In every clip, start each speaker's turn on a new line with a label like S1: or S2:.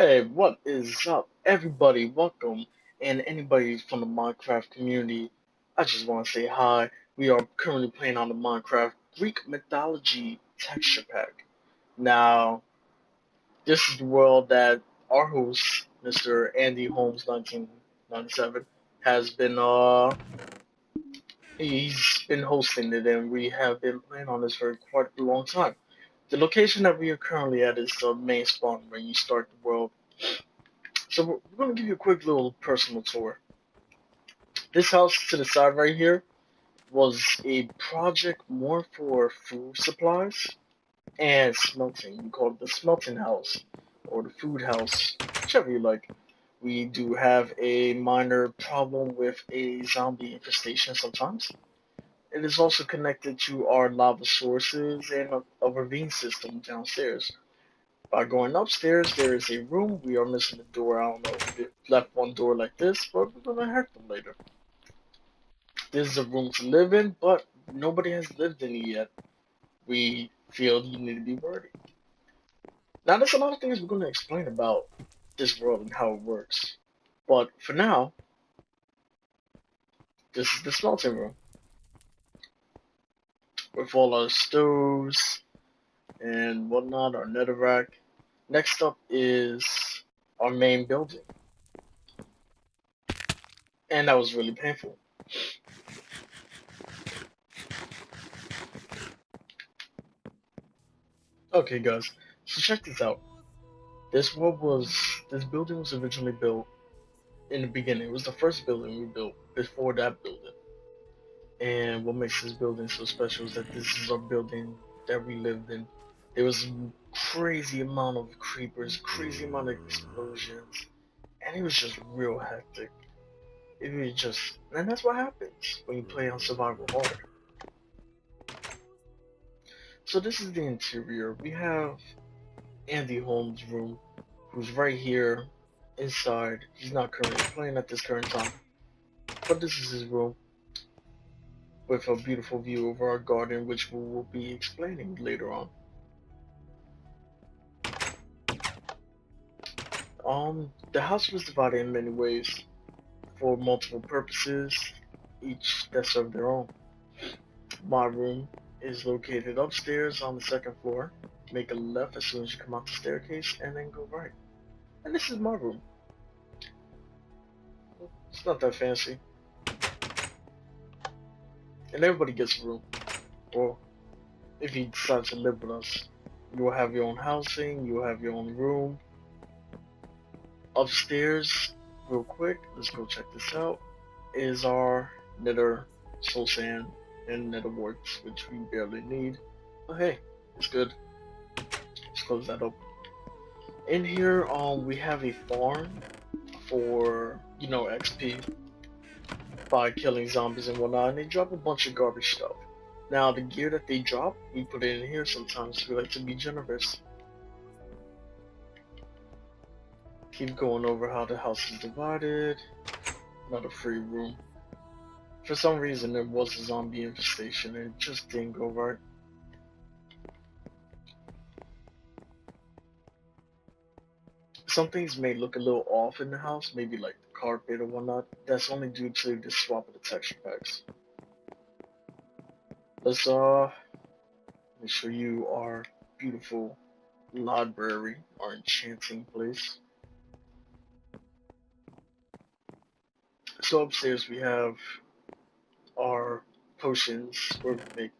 S1: Hey, what is up, everybody? Welcome, and anybody from the Minecraft community. I just want to say hi. We are currently playing on the Minecraft Greek mythology texture pack. Now, this is the world that our host, Mr. Andy Holmes, 1997, has been he's been hosting it, and we have been playing on this for quite a long time. The location that we are currently at is the main spawn where you start the world. So we're going to give you a quick little personal tour. This house to the side right here was a project more for food supplies and smelting. We call it the smelting house or the food house, whichever you like. We do have a minor problem with a zombie infestation sometimes. It is also connected to our lava sources and a ravine system downstairs. By going upstairs, there is a room. We are missing a door. I don't know. We left one door like this, but we're gonna hack them later. This is a room to live in, but nobody has lived in it yet. We feel you need to be worried. Now, there's a lot of things we're gonna explain about this world and how it works. But for now, this is the smelting room with all our stoves and whatnot, our netherrack. Next up is our main building, and that was really painful. Okay, guys, so check this out. This building was originally built in the beginning. It was the first building we built before that building. And what makes this building so special is that this is our building that we lived in. There was a crazy amount of creepers, crazy amount of explosions, and it was just real hectic. It was just, and that's what happens when you play on survival hard. So this is the interior. We have Andy Holmes' room, who's right here inside. He's not currently playing at this current time, but this is his room with a beautiful view over our garden, which we will be explaining later on. The house was divided in many ways for multiple purposes, each that served their own. My room is located upstairs on the second floor. Make a left as soon as you come out the staircase, and then go right. And this is my room. It's not that fancy. And everybody gets a room. Well, if you decide to live with us, you will have your own housing, you will have your own room. Upstairs, real quick, let's go check this out, is our nether, soul sand, and nether warts, which we barely need. But hey, it's good. Let's close that up. In here, we have a farm for, XP by killing zombies and whatnot, and they drop a bunch of garbage stuff. Now, the gear that they drop, we put it in here sometimes. We like to be generous. Keep going over how the house is divided. Not a free room. For some reason, there was a zombie infestation and it just didn't go right. Some things may look a little off in the house, maybe like the carpet or whatnot. That's only due to the swap of the texture packs. Let's show you our beautiful library, our enchanting place. So upstairs we have our potions where we make,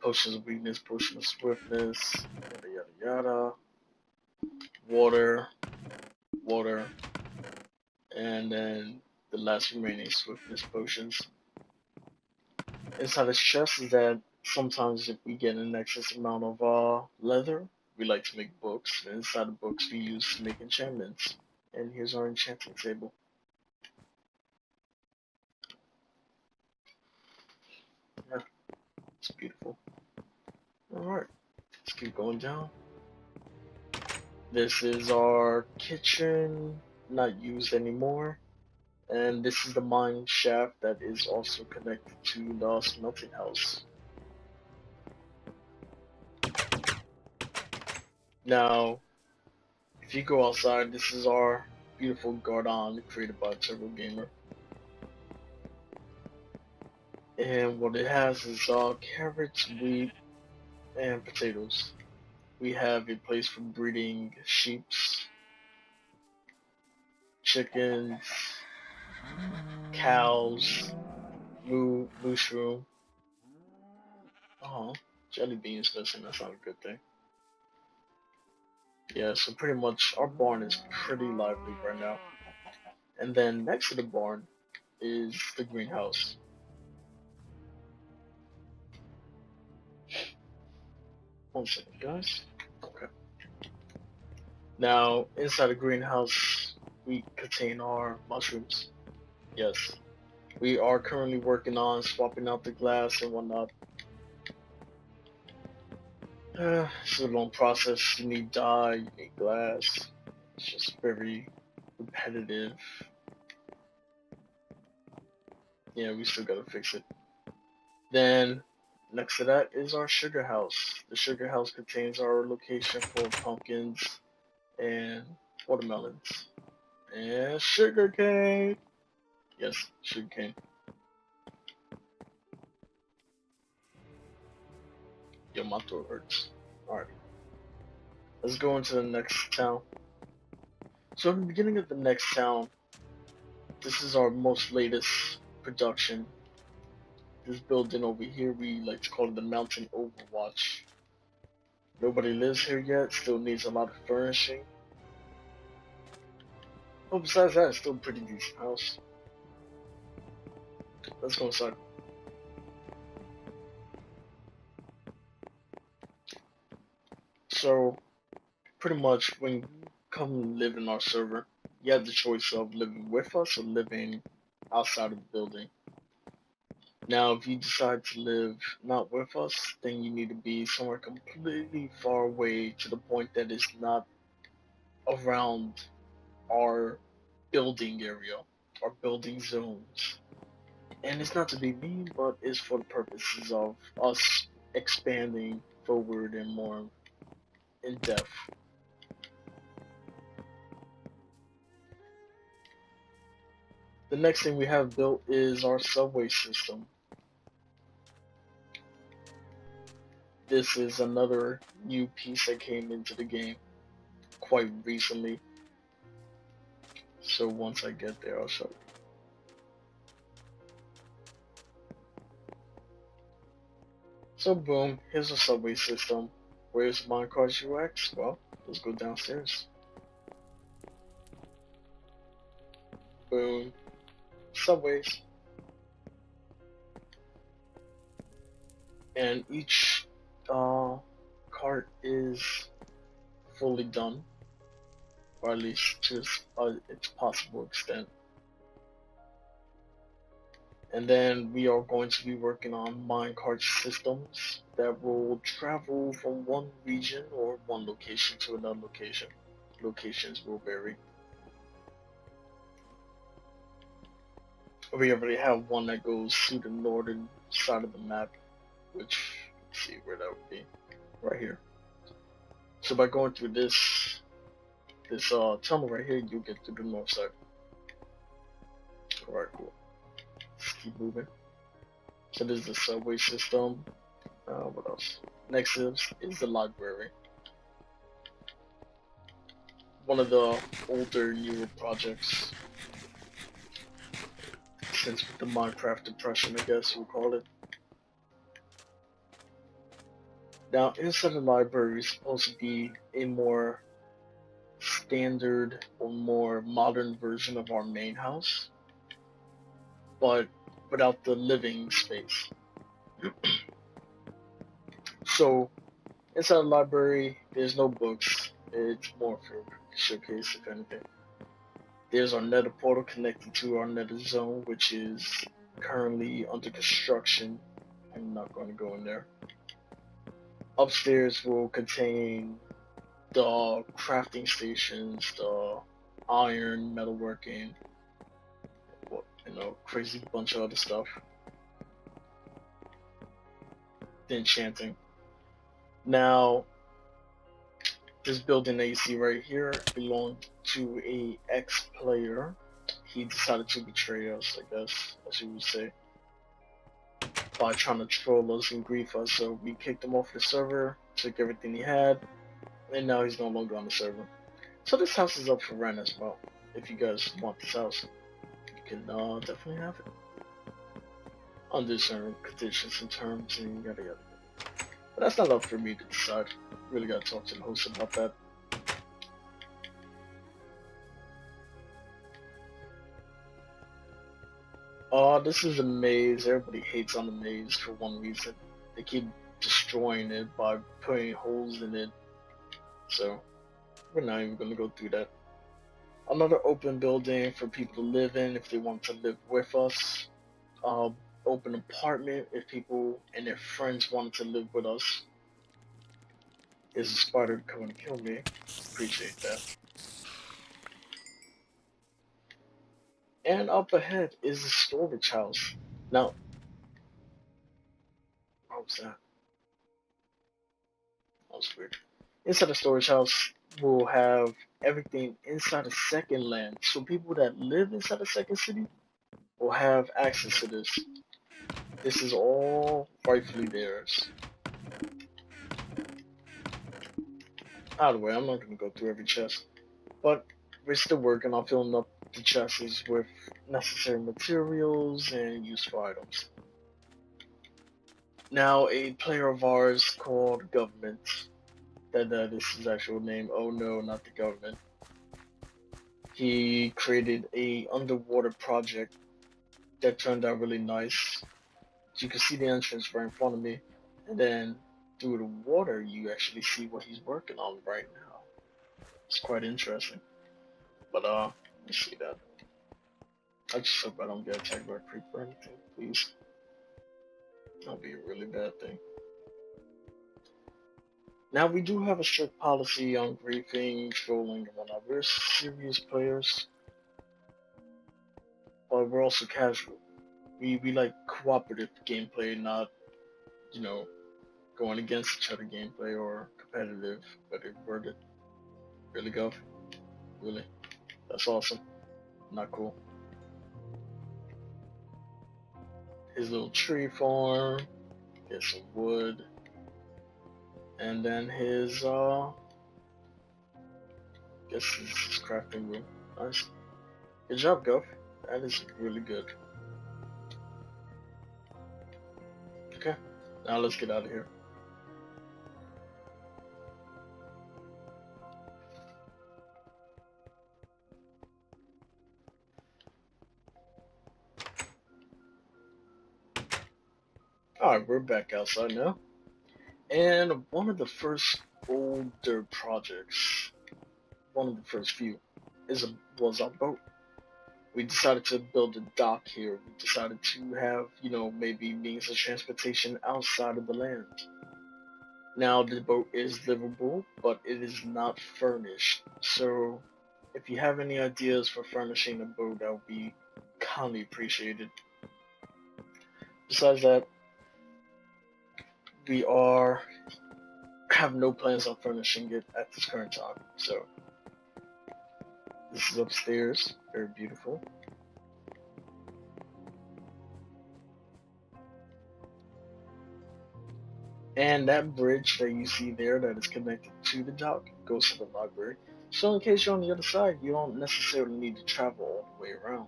S1: potions of weakness, potion of swiftness, yada yada yada. Water, and then the last remaining swiftness potions. Inside this chest is that sometimes if we get an excess amount of leather, we like to make books. And inside the books we use to make enchantments. And here's our enchanting table. Yeah, it's beautiful. Alright, let's keep going down. This is our kitchen, not used anymore. And this is the mine shaft that is also connected to the smelting house. Now, If you go outside, this is our beautiful garden created by Turbo Gamer. And what it has is carrots, wheat, and potatoes. We have a place for breeding sheeps, chickens, cows, mushroom. Oh, jelly beans missing. That's not a good thing. Yeah, so pretty much our barn is pretty lively right now. And then next to the barn is the greenhouse. One second, guys. Okay. Now, inside the greenhouse, we contain our mushrooms. Yes. We are currently working on swapping out the glass and whatnot. It's a long process. You need dye, you need glass. It's just very repetitive. Yeah, we still gotta fix it. Then, next to that is our sugar house. The sugar house contains our location for pumpkins and watermelons. And sugar cane! Yes, sugar cane. Yo, my throat hurts. Alright. Let's go into the next town. So in the beginning of the next town, this is our most latest production. This building over here, we like to call it the Mountain Overwatch. Nobody lives here yet, still needs a lot of furnishing. But besides that, it's still a pretty decent house. Let's go inside. So, pretty much when you come live in our server, you have the choice of living with us or living outside of the building. Now, if you decide to live not with us, then you need to be somewhere completely far away to the point that it's not around our building area, our building zones. And it's not to be mean, but it's for the purposes of us expanding forward and more in depth. The next thing we have built is our subway system. This is another new piece that came into the game quite recently. So once I get there, I'll show you. So boom, here's a subway system. Where's MineCraft UX? Well, let's go downstairs. Boom. Subways. And each cart is fully done, or at least to its possible extent. And then we are going to be working on minecart systems that will travel from one region or one location to another location. Locations will vary. We already have one that goes to the northern side of the map, which, let's see where that would be, right here. So by going through this tunnel right here, you'll get to the north side. Alright, cool. Let's keep moving. So this is the subway system. What else? Next is the library. One of the older, newer projects since the MineCraft depression, I guess we'll call it. Now, inside the library is supposed to be a more standard or more modern version of our main house, but without the living space. So, inside the library, there's no books. It's more for a showcase, if anything. There's our nether portal connected to our nether zone, which is currently under construction. I'm not going to go in there. Upstairs will contain the crafting stations, the iron, metalworking, crazy bunch of other stuff. The enchanting. Now, This building that you see right here belonged to a ex-player. He decided to betray us, I guess, as you would say, by trying to troll us and grief us. So we kicked him off the server, took everything he had, and now he's no longer on the server. So this house is up for rent as well. If you guys want this house, you can definitely have it under certain conditions and terms and yada yada. But that's not up for me to decide. Really gotta talk to the host about that. Oh, this is a maze. Everybody hates on the maze for one reason. They keep destroying it by putting holes in it. So we're not even gonna go through that. Another open building for people to live in if they want to live with us. Open apartment if people and their friends want to live with us. Is a spider coming to kill me? Appreciate that. And up ahead is a storage house. Now, what was that? That was weird. Inside the storage house, we'll have everything inside the second land. So people that live inside the second city will have access to this. This is all rightfully theirs. By the way, I'm not going to go through every chest, but we're still working on filling up the chests with necessary materials and useful items. Now, a player of ours called Government, that is his actual name, oh no, not the government. He created a underwater project that turned out really nice. You can see the entrance right in front of me, and then through the water you actually see what he's working on right now. It's quite interesting. But let's see that. I just hope I don't get attacked by a creeper or anything, please. That'll be a really bad thing. Now we do have a strict policy on griefing, trolling, and whatnot. We're serious players, but we're also casual. We like cooperative gameplay, not, you know, going against each other gameplay or competitive, but it worded. Really, Gov? Really? That's awesome. Not cool. His little tree farm, get some wood, and then his guess his crafting room. Nice. Good job, Gov. That is really good. Okay, now let's get out of here. Alright, we're back outside now. And one of the first older projects, one of the first few, was our boat. We decided to build a dock here. We decided to have, maybe means of transportation outside of the land. Now the boat is livable, but it is not furnished. So if you have any ideas for furnishing a boat, that would be kindly appreciated. Besides that, we have no plans on furnishing it at this current time. So this is upstairs, very beautiful. And that bridge that you see there that is connected to the dock goes to the library. So in case you're on the other side, you don't necessarily need to travel all the way around.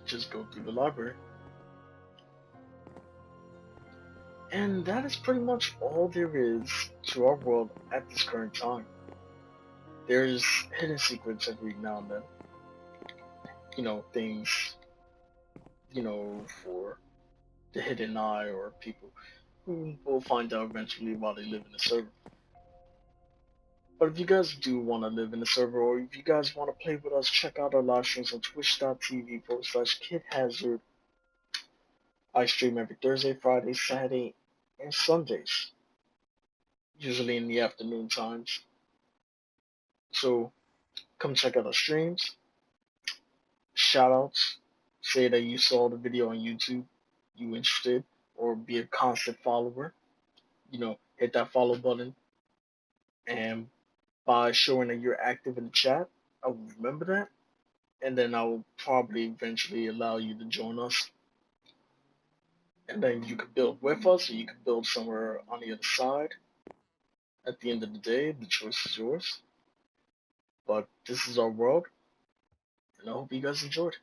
S1: Just go through the library. And that is pretty much all there is to our world at this current time. There's hidden secrets every now and then. Things, for the hidden eye or people who will find out eventually while they live in the server. But if you guys do want to live in the server, or if you guys want to play with us, check out our live streams on twitch.tv/Kidhazard. I stream every Thursday, Friday, Saturday, and Sundays. Usually in the afternoon times. So come check out our streams. Shoutouts. Say that you saw the video on YouTube, you interested, or be a constant follower. Hit that follow button. and by showing that you're active in the chat, I will remember that, and then I will probably eventually allow you to join us, and then you can build with us, or you can build somewhere on the other side. At the end of the day, the choice is yours. But this is our world, and I hope you guys enjoyed.